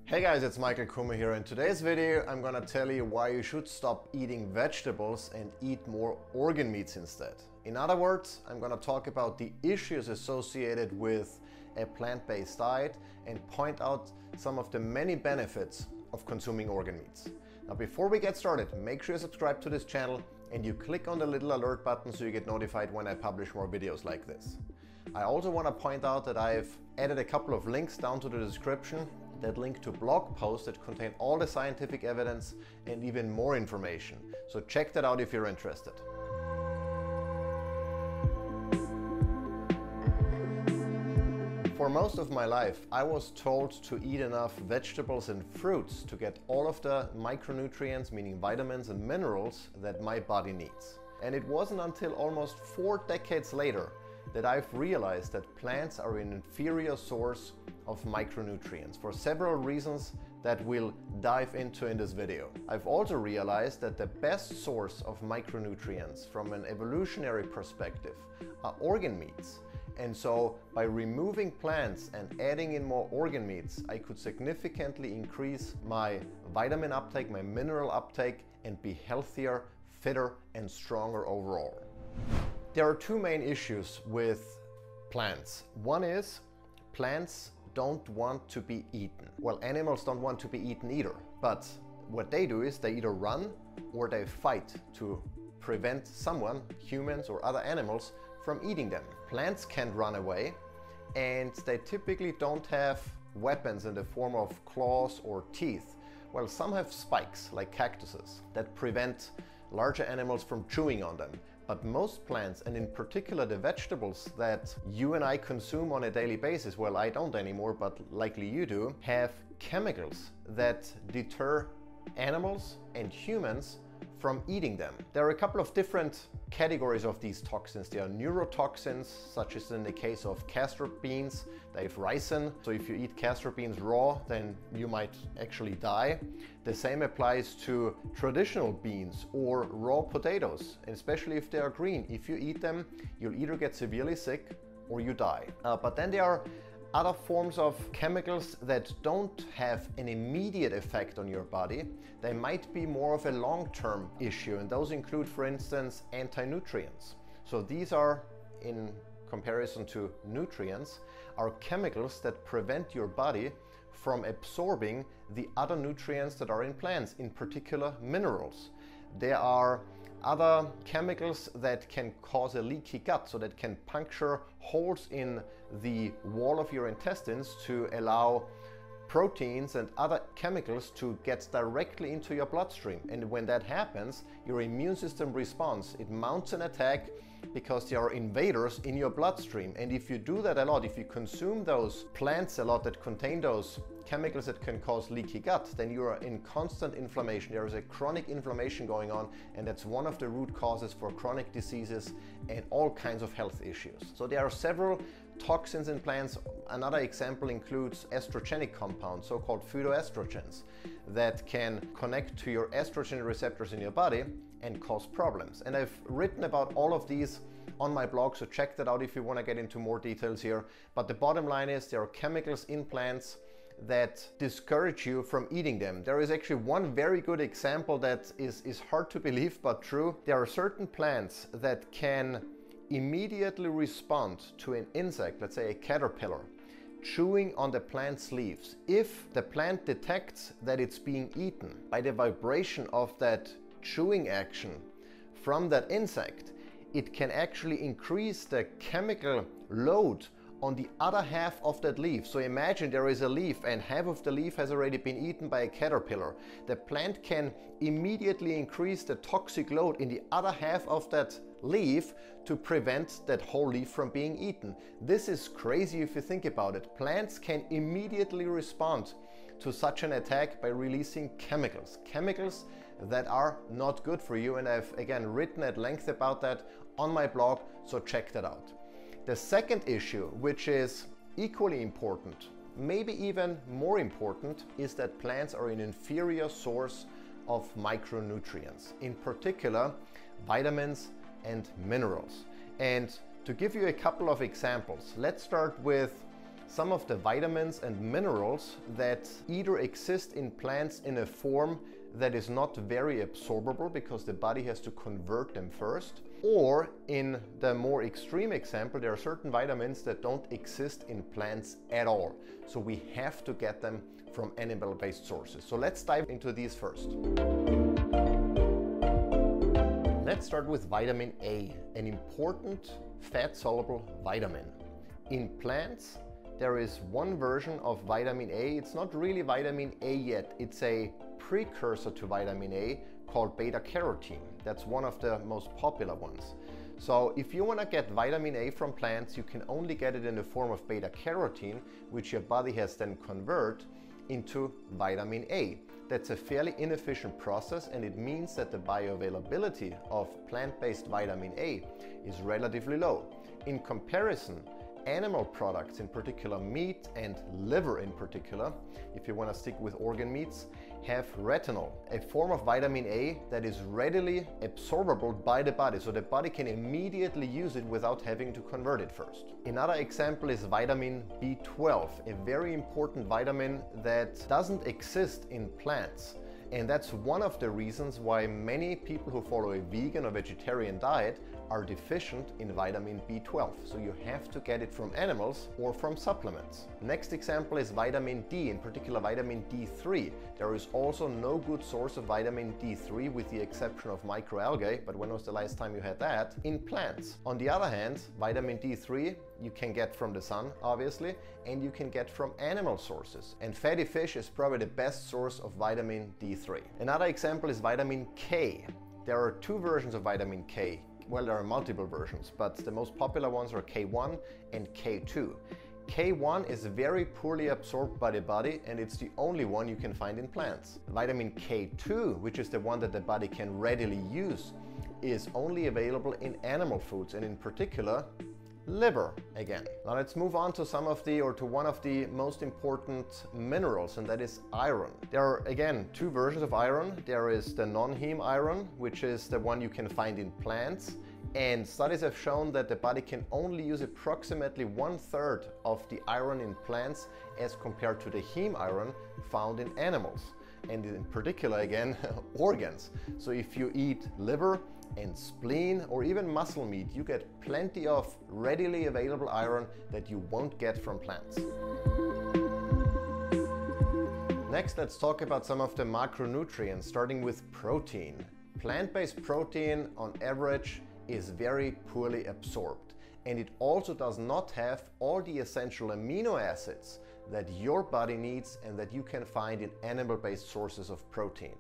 Hey guys, it's Michael Kummer here. In today's video, I'm gonna tell you why you should stop eating vegetables and eat more organ meats instead. In other words, I'm gonna talk about the issues associated with a plant-based diet and point out some of the many benefits of consuming organ meats. Now, before we get started, make sure you subscribe to this channel and you click on the little alert button so you get notified when I publish more videos like this. I also want to point out that I've added a couple of links down to the description that link to blog posts that contain all the scientific evidence and even more information. So check that out if you're interested. For most of my life, I was told to eat enough vegetables and fruits to get all of the micronutrients, meaning vitamins and minerals, that my body needs. And it wasn't until almost 4 decades later that I've realized that plants are an inferior source of micronutrients for several reasons that we'll dive into in this video. I've also realized that the best source of micronutrients from an evolutionary perspective are organ meats. And so by removing plants and adding in more organ meats, I could significantly increase my vitamin uptake, my mineral uptake, and be healthier, fitter, and stronger overall. There are 2 main issues with plants. One is plants don't want to be eaten. Well, animals don't want to be eaten either, but what they do is they either run or they fight to prevent someone, humans or other animals, from eating them. Plants can't run away, and they typically don't have weapons in the form of claws or teeth. Well, some have spikes, like cactuses, that prevent larger animals from chewing on them. But most plants, and in particular the vegetables that you and I consume on a daily basis, well, I don't anymore, but likely you do, have chemicals that deter animals and humans from eating them. There are a couple of different categories of these toxins. There are neurotoxins, such as in the case of castor beans. They have ricin, so if you eat castor beans raw, then you might actually die. The same applies to traditional beans or raw potatoes, especially if they are green. If you eat them, you'll either get severely sick or you die. But then there are other forms of chemicals that don't have an immediate effect on your body. They might be more of a long-term issue, and those include, for instance, antinutrients. So these are, in comparison to nutrients, are chemicals that prevent your body from absorbing the other nutrients that are in plants, in particular minerals. There are other chemicals that can cause a leaky gut, so that can puncture holes in the wall of your intestines to allow proteins and other chemicals to get directly into your bloodstream. And when that happens, your immune system responds. It mounts an attack because there are invaders in your bloodstream. And if you do that a lot, if you consume those plants a lot that contain those chemicals that can cause leaky gut, then you are in constant inflammation. There is a chronic inflammation going on, and that's one of the root causes for chronic diseases and all kinds of health issues. So there are several toxins in plants. Another example includes estrogenic compounds, so-called phytoestrogens, that can connect to your estrogen receptors in your body and cause problems. And I've written about all of these on my blog, so check that out if you want to get into more details here. But the bottom line is there are chemicals in plants that discourage you from eating them. There is actually one very good example that is hard to believe but true. There are certain plants that can immediately respond to an insect, let's say a caterpillar, chewing on the plant's leaves. If the plant detects that it's being eaten, by the vibration of that chewing action from that insect, it can actually increase the chemical load on the other half of that leaf. So imagine there is a leaf and half of the leaf has already been eaten by a caterpillar. The plant can immediately increase the toxic load in the other half of that leaf to prevent that whole leaf from being eaten. This is crazy if you think about it. Plants can immediately respond to such an attack by releasing chemicals that are not good for you. And I've again written at length about that on my blog, so check that out. The second issue, which is equally important, maybe even more important, is that plants are an inferior source of micronutrients, in particular vitamins and minerals. And to give you a couple of examples, let's start with some of the vitamins and minerals that either exist in plants in a form that is not very absorbable because the body has to convert them first, or in the more extreme example, there are certain vitamins that don't exist in plants at all. So we have to get them from animal-based sources. So let's dive into these first. Let's start with vitamin A, an important fat-soluble vitamin. In plants, there is one version of vitamin A. It's not really vitamin A yet. It's a precursor to vitamin A called beta-carotene. That's one of the most popular ones. So if you want to get vitamin A from plants, you can only get it in the form of beta-carotene, which your body has then convert into vitamin A. That's a fairly inefficient process, and it means that the bioavailability of plant-based vitamin A is relatively low. In comparison, animal products, in particular meat and liver in particular, if you want to stick with organ meats, have retinol, a form of vitamin A that is readily absorbable by the body, so the body can immediately use it without having to convert it first. Another example is vitamin B12, a very important vitamin that doesn't exist in plants. And that's one of the reasons why many people who follow a vegan or vegetarian diet are deficient in vitamin B12. So you have to get it from animals or from supplements. Next example is vitamin D, in particular vitamin D3. There is also no good source of vitamin D3 with the exception of microalgae, but when was the last time you had that? In plants. On the other hand, vitamin D3 you can get from the sun, obviously, and you can get from animal sources. And fatty fish is probably the best source of vitamin D3. Another example is vitamin K. There are two versions of vitamin K. Well, there are multiple versions, but the most popular ones are K1 and K2. K1 is very poorly absorbed by the body, and it's the only one you can find in plants. Vitamin K2, which is the one that the body can readily use, is only available in animal foods, and in particular, liver again. Now let's move on to one of the most important minerals, and that is iron. There are again two versions of iron. There is the non-heme iron, which is the one you can find in plants, and studies have shown that the body can only use approximately 1/3 of the iron in plants as compared to the heme iron found in animals, and in particular again organs. So if you eat liver and spleen or even muscle meat, you get plenty of readily available iron that you won't get from plants. Next, let's talk about some of the macronutrients, starting with protein. Plant-based protein on average is very poorly absorbed, and it also does not have all the essential amino acids that your body needs and that you can find in animal-based sources of protein.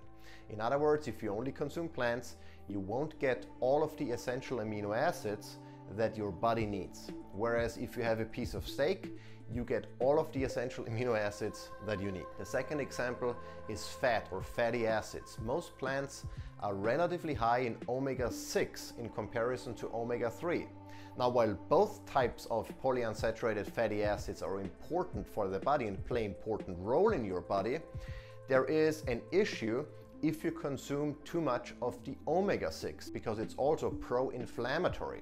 In other words, if you only consume plants, you won't get all of the essential amino acids that your body needs. Whereas if you have a piece of steak, you get all of the essential amino acids that you need. The second example is fat or fatty acids. Most plants are relatively high in omega-6 in comparison to omega-3. Now, while both types of polyunsaturated fatty acids are important for the body and play an important role in your body, there is an issue if you consume too much of the omega-6, because it's also pro-inflammatory.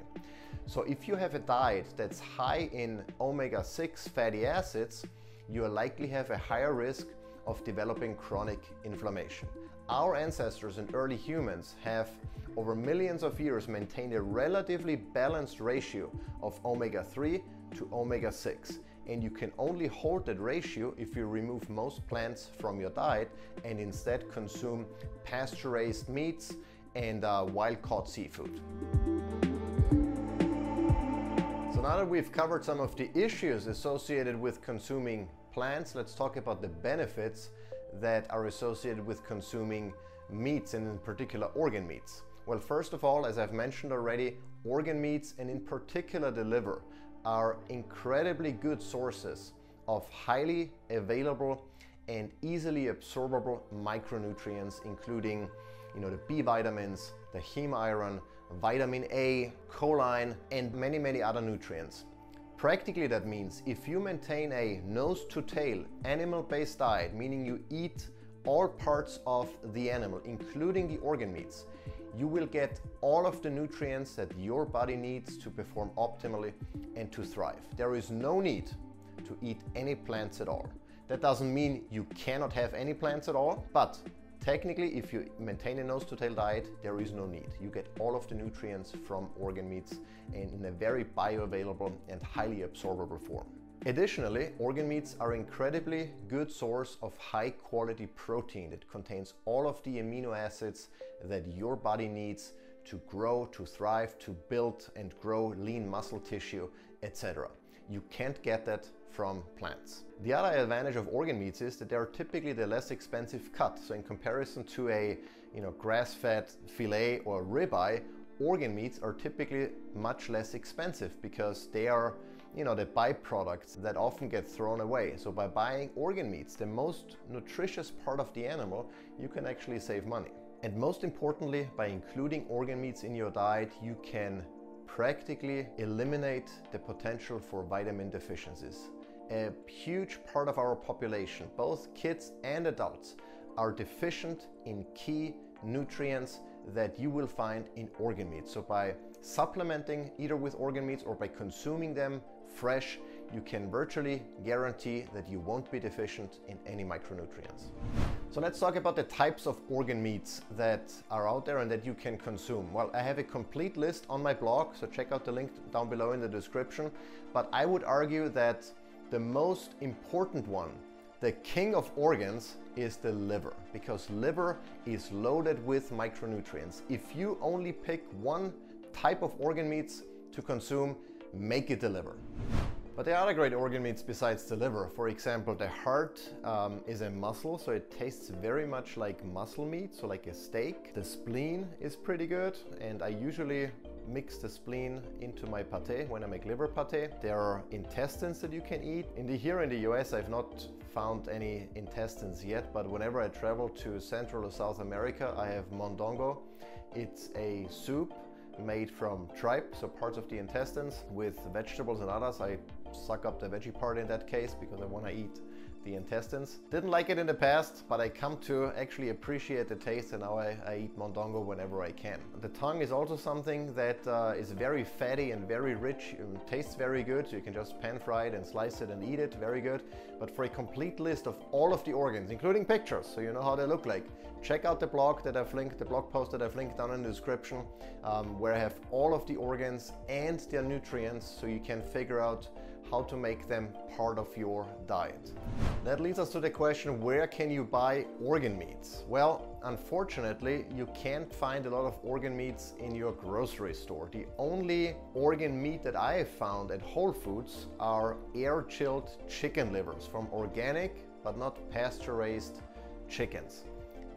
So if you have a diet that's high in omega-6 fatty acids, you likely have a higher risk of developing chronic inflammation. Our ancestors and early humans have over millions of years maintained a relatively balanced ratio of omega-3 to omega-6. And you can only hold that ratio if you remove most plants from your diet and instead consume pasture-raised meats and wild-caught seafood. So now that we've covered some of the issues associated with consuming plants, let's talk about the benefits that are associated with consuming meats, and in particular organ meats. Well, first of all, as I've mentioned already, organ meats, and in particular the liver, are incredibly good sources of highly available and easily absorbable micronutrients, including the B vitamins, the heme iron, vitamin A, choline, and many other nutrients. Practically, that means if you maintain a nose-to-tail animal-based diet, meaning you eat all parts of the animal, including the organ meats, you will get all of the nutrients that your body needs to perform optimally and to thrive. There is no need to eat any plants at all. That doesn't mean you cannot have any plants at all, but technically, if you maintain a nose-to-tail diet, there is no need. You get all of the nutrients from organ meats and in a very bioavailable and highly absorbable form. Additionally, organ meats are an incredibly good source of high-quality protein that contains all of the amino acids that your body needs to grow, to thrive, to build and grow lean muscle tissue, etc. You can't get that from plants. The other advantage of organ meats is that they're typically the less expensive cut. So in comparison to a grass-fed filet or ribeye, organ meats are typically much less expensive because they are the byproducts that often get thrown away. So by buying organ meats, the most nutritious part of the animal, you can actually save money. And most importantly, by including organ meats in your diet, you can practically eliminate the potential for vitamin deficiencies. A huge part of our population, both kids and adults, are deficient in key nutrients that you will find in organ meats. So by supplementing either with organ meats or by consuming them fresh, you can virtually guarantee that you won't be deficient in any micronutrients. So let's talk about the types of organ meats that are out there and that you can consume. Well, I have a complete list on my blog, so check out the link down below in the description. But I would argue that the most important one, the king of organs, is the liver, because liver is loaded with micronutrients. If you only pick one type of organ meats to consume, make it the liver. But there are other great organ meats besides the liver. For example, the heart is a muscle, so it tastes very much like muscle meat, so like a steak. The spleen is pretty good, and I usually mix the spleen into my pate when I make liver pate. There are intestines that you can eat. Here in the US, I've not found any intestines yet, but whenever I travel to Central or South America, I have mondongo. It's a soup made from tripe, so parts of the intestines, with vegetables and others. I suck up the veggie part in that case because I want to eat the intestines. Didn't like it in the past, but I come to actually appreciate the taste, and now I eat mondongo whenever I can. The tongue is also something that is very fatty and very rich, tastes very good. So you can just pan fry it and slice it and eat it, very good. But for a complete list of all of the organs, including pictures, so you know how they look like, check out the blog that I've linked, the blog post that I've linked down in the description, where I have all of the organs and their nutrients, so you can figure out how to make them part of your diet. That leads us to the question, where can you buy organ meats? Well, unfortunately, you can't find a lot of organ meats in your grocery store. The only organ meat that I have found at Whole Foods are air-chilled chicken livers from organic but not pasture-raised chickens.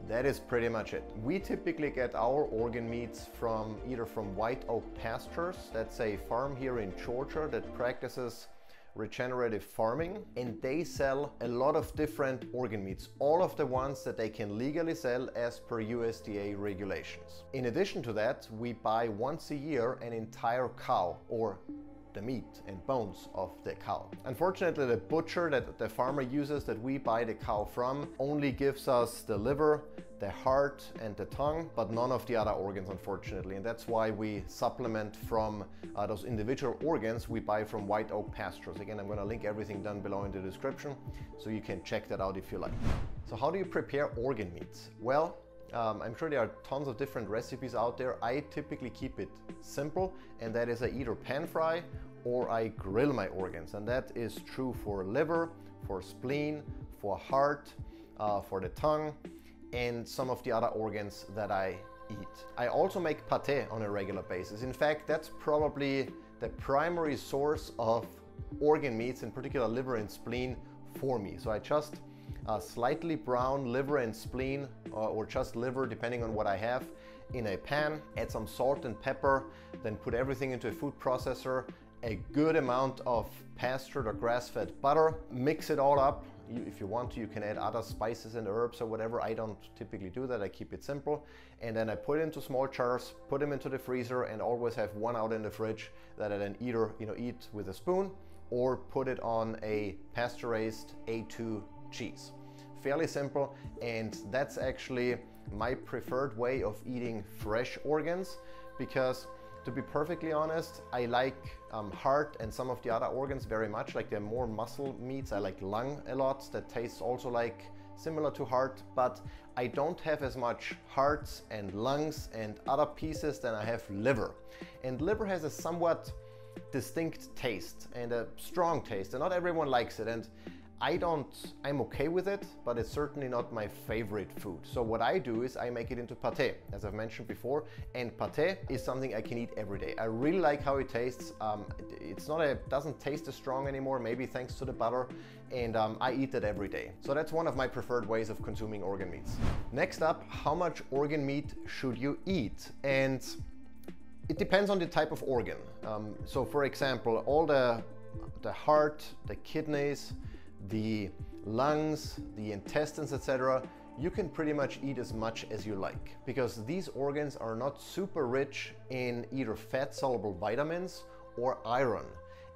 That is pretty much it. We typically get our organ meats from either from White Oak Pastures. That's a farm here in Georgia that practices regenerative farming, and they sell a lot of different organ meats, all of the ones that they can legally sell as per USDA regulations. In addition to that, we buy once a year an entire cow, or the meat and bones of the cow. Unfortunately, the butcher that the farmer uses that we buy the cow from only gives us the liver, the heart and the tongue, but none of the other organs, unfortunately. And that's why we supplement from those individual organs we buy from White Oak Pastures. Again, I'm going to link everything down below in the description, so you can check that out if you like. So how do you prepare organ meats? Well, I'm sure there are tons of different recipes out there. I typically keep it simple, and that is I either pan fry or I grill my organs. And that is true for liver, for spleen, for heart, for the tongue, and some of the other organs that I eat. I also make pate on a regular basis. In fact, that's probably the primary source of organ meats, in particular liver and spleen, for me. So I just slightly brown liver and spleen, or just liver depending on what I have, in a pan, add some salt and pepper, then put everything into a food processor, a good amount of pastured or grass-fed butter, mix it all up. If you want to, you can add other spices and herbs or whatever. I don't typically do that, I keep it simple. And then I put it into small jars, put them into the freezer, and always have one out in the fridge that I then either eat with a spoon or put it on a pasture-raised A2 cheese. Fairly simple, and that's actually my preferred way of eating fresh organs, because To be perfectly honest, I like heart and some of the other organs very much. Like they're more muscle meats. I like lung a lot. That tastes also like similar to heart, but I don't have as much hearts and lungs and other pieces than I have liver. And liver has a somewhat distinct taste and a strong taste, and not everyone likes it. And I'm okay with it, but it's certainly not my favorite food. So what I do is I make it into pate, as I've mentioned before, and pate is something I can eat every day. I really like how it tastes. Doesn't taste as strong anymore, maybe thanks to the butter, and I eat it every day. So that's one of my preferred ways of consuming organ meats. Next up, how much organ meat should you eat? And it depends on the type of organ. So for example, all the heart, the kidneys, the lungs, the intestines, etc., you can pretty much eat as much as you like, because these organs are not super rich in either fat-soluble vitamins or iron.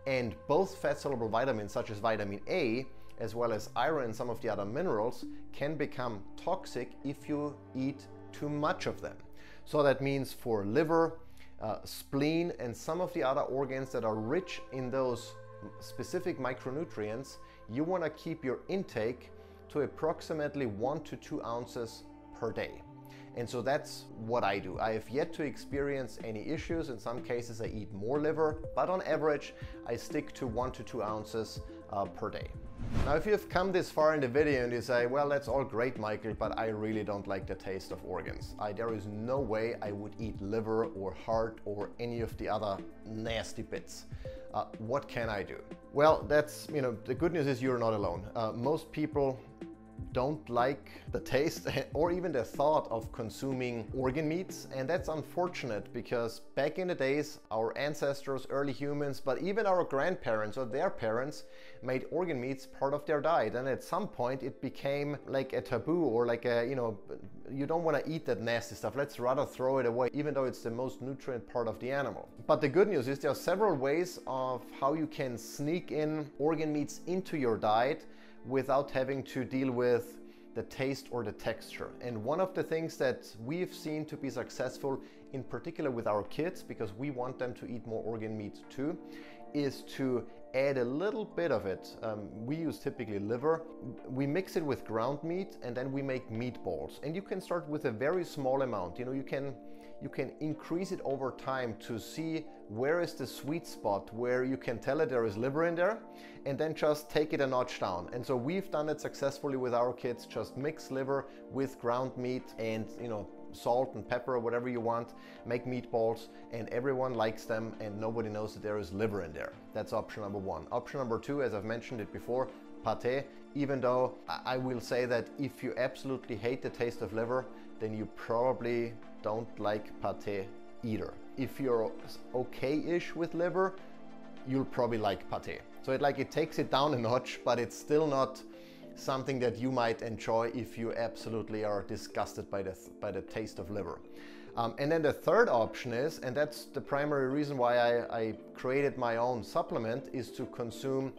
And both fat-soluble vitamins, such as vitamin A, as well as iron and some of the other minerals, can become toxic if you eat too much of them. So that means for liver, spleen, and some of the other organs that are rich in those specific micronutrients, you want to keep your intake to approximately 1 to 2 ounces per day. And so that's what I do. I have yet to experience any issues. In some cases I eat more liver, but on average I stick to 1 to 2 ounces per day. Now, if you've come this far in the video and you say, well, that's all great, Michael, but I really don't like the taste of organs. There is no way I would eat liver or heart or any of the other nasty bits. What can I do? Well, the good news is you're not alone. Most people don't like the taste or even the thought of consuming organ meats, and that's unfortunate, because back in the days our ancestors, early humans, but even our grandparents or their parents made organ meats part of their diet, and at some point it became like a taboo, or like you don't want to eat that nasty stuff, let's rather throw it away, even though it's the most nutrient part of the animal. But the good news is there are several ways of how you can sneak in organ meats into your diet without having to deal with the taste or the texture. And one of the things that we've seen to be successful, in particular with our kids, because we want them to eat more organ meat too, is to add a little bit of it. We use typically liver. We mix it with ground meat, and then we make meatballs. And you can start with a very small amount. You can increase it over time to see where is the sweet spot where you can tell that there is liver in there, and then just take it a notch down. And so we've done it successfully with our kids. Just mix liver with ground meat and salt and pepper or whatever you want, make meatballs, and everyone likes them and nobody knows that there is liver in there. That's option number one. Option number two, as I've mentioned it before, pate. Even though I will say that if you absolutely hate the taste of liver, then you probably don't like pate either. If you're okay-ish with liver, you'll probably like pate. So it takes it down a notch, but it's still not something that you might enjoy if you absolutely are disgusted by the taste of liver. And then the third option is, and that's the primary reason why I created my own supplement, is to consume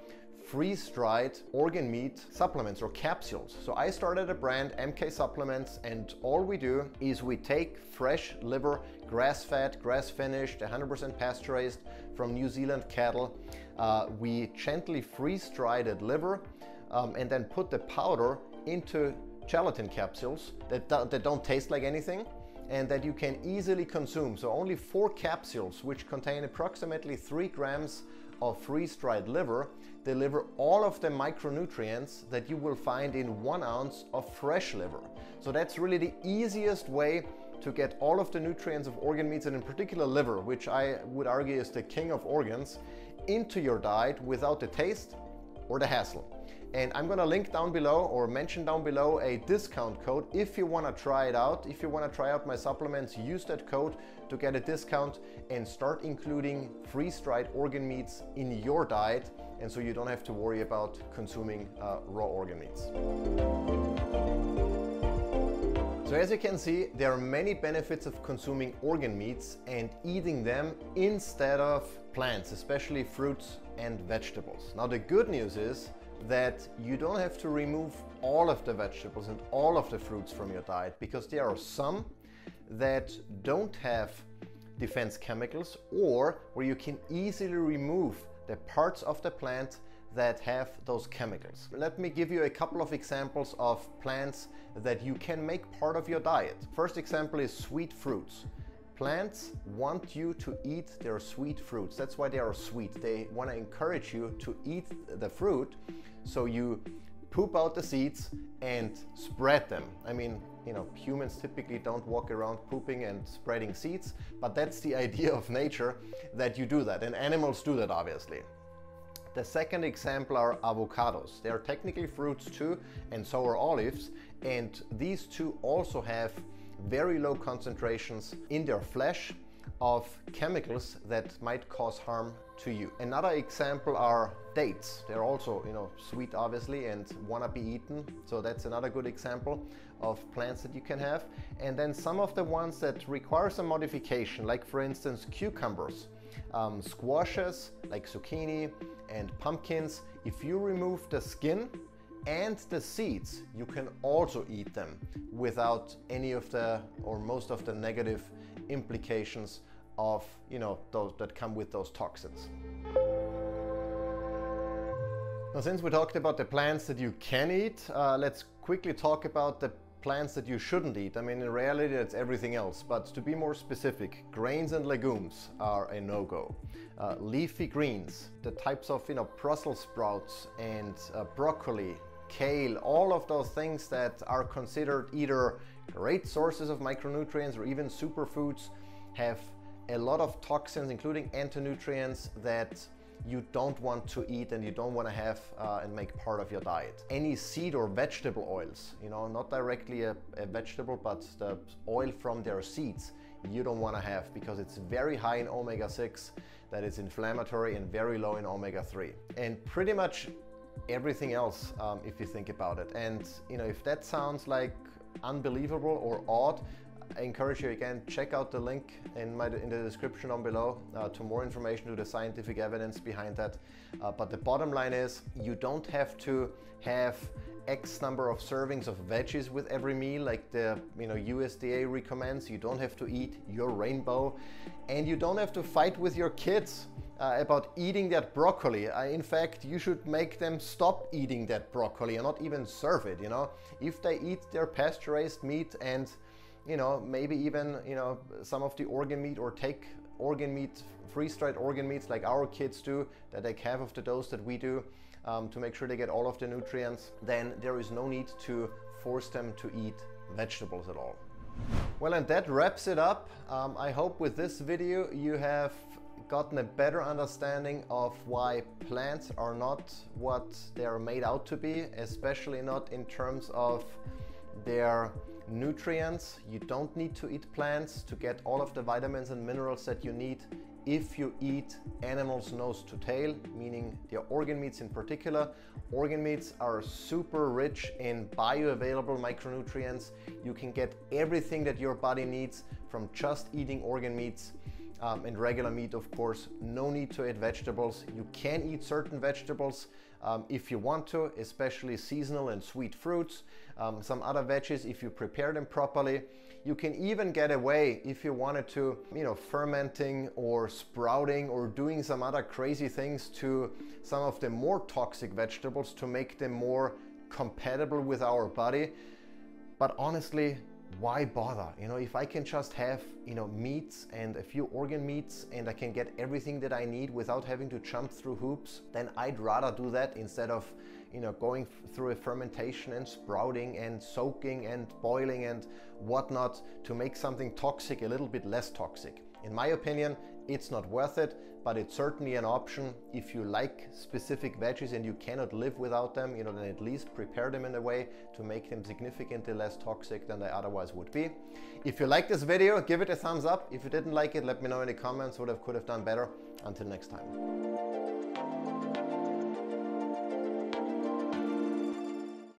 freeze-dried organ meat supplements or capsules. So I started a brand, MK Supplements, and all we do is we take fresh liver, grass-fed, grass-finished, 100% pasteurized from New Zealand cattle. We gently freeze-dry that liver and then put the powder into gelatin capsules that don't taste like anything and that you can easily consume. So only 4 capsules, which contain approximately 3 grams of freeze-dried liver, deliver all of the micronutrients that you will find in 1 ounce of fresh liver. So that's really the easiest way to get all of the nutrients of organ meats, and in particular liver, which I would argue is the king of organs, into your diet without the taste or the hassle. And I'm gonna link down below or mention down below a discount code if you wanna try it out. If you wanna try out my supplements, use that code to get a discount and start including freeze-dried organ meats in your diet, and so you don't have to worry about consuming raw organ meats. So as you can see, there are many benefits of consuming organ meats and eating them instead of plants, especially fruits and vegetables. Now the good news is that you don't have to remove all of the vegetables and all of the fruits from your diet, because there are some that don't have defense chemicals, or where you can easily remove the parts of the plant that have those chemicals. Let me give you a couple of examples of plants that you can make part of your diet. First example is sweet fruits. Plants want you to eat their sweet fruits. That's why they are sweet. They want to encourage you to eat the fruit, so you poop out the seeds and spread them. I mean, you know, humans typically don't walk around pooping and spreading seeds, but that's the idea of nature, that you do that, and animals do that obviously. The second example are avocados. They are technically fruits too, and so are olives, and these two also have very low concentrations in their flesh of chemicals that might cause harm to you. Another example are dates. They're also, you know, sweet obviously and want to be eaten, so that's another good example of plants that you can have. And then some of the ones that require some modification, like for instance cucumbers, squashes like zucchini and pumpkins. If you remove the skin and the seeds, you can also eat them without any of the, or most of the negative implications of, you know, those that come with those toxins. Now, since we talked about the plants that you can eat, let's quickly talk about the plants that you shouldn't eat. I mean, in reality, it's everything else, but to be more specific, grains and legumes are a no-go. Leafy greens, the types of, you know, Brussels sprouts and broccoli, kale, all of those things that are considered either great sources of micronutrients or even superfoods, have a lot of toxins, including antinutrients, that you don't want to eat and you don't want to have and make part of your diet. Any seed or vegetable oils, you know, not directly a vegetable, but the oil from their seeds, you don't want to have, because it's very high in omega-6, that is inflammatory, and very low in omega-3. And pretty much everything else, if you think about it. And you know, if that sounds like unbelievable or odd, I encourage you again, check out the link in the description down below to more information, to the scientific evidence behind that. But the bottom line is, you don't have to have X number of servings of veggies with every meal like the, you know, USDA recommends. You don't have to eat your rainbow, and you don't have to fight with your kids about eating that broccoli. In fact, you should make them stop eating that broccoli and not even serve it. You know, if they eat their pasture-raised meat and, you know, maybe even, you know, some of the organ meat, or take organ meat, freeze-dried organ meats like our kids do, that take half of the dose that we do, to make sure they get all of the nutrients, then there is no need to force them to eat vegetables at all. Well, and that wraps it up. I hope with this video you have gotten a better understanding of why plants are not what they are made out to be, especially not in terms of their nutrients. You don't need to eat plants to get all of the vitamins and minerals that you need if you eat animals nose to tail, meaning their organ meats in particular. Organ meats are super rich in bioavailable micronutrients. You can get everything that your body needs from just eating organ meats. And regular meat, of course. No need to eat vegetables. You can eat certain vegetables if you want to, especially seasonal and sweet fruits. Some other veggies, if you prepare them properly. You can even get away, if you wanted to, you know, fermenting or sprouting or doing some other crazy things to some of the more toxic vegetables to make them more compatible with our body. But honestly, why bother? You know, if I can just have, you know, meats and a few organ meats, and I can get everything that I need without having to jump through hoops, then I'd rather do that instead of, you know, going through a fermentation and sprouting and soaking and boiling and whatnot to make something toxic a little bit less toxic. In my opinion, it's not worth it, but it's certainly an option. If you like specific veggies and you cannot live without them, you know, then at least prepare them in a way to make them significantly less toxic than they otherwise would be. If you like this video, give it a thumbs up. If you didn't like it, let me know in the comments what I could have done better. Until next time.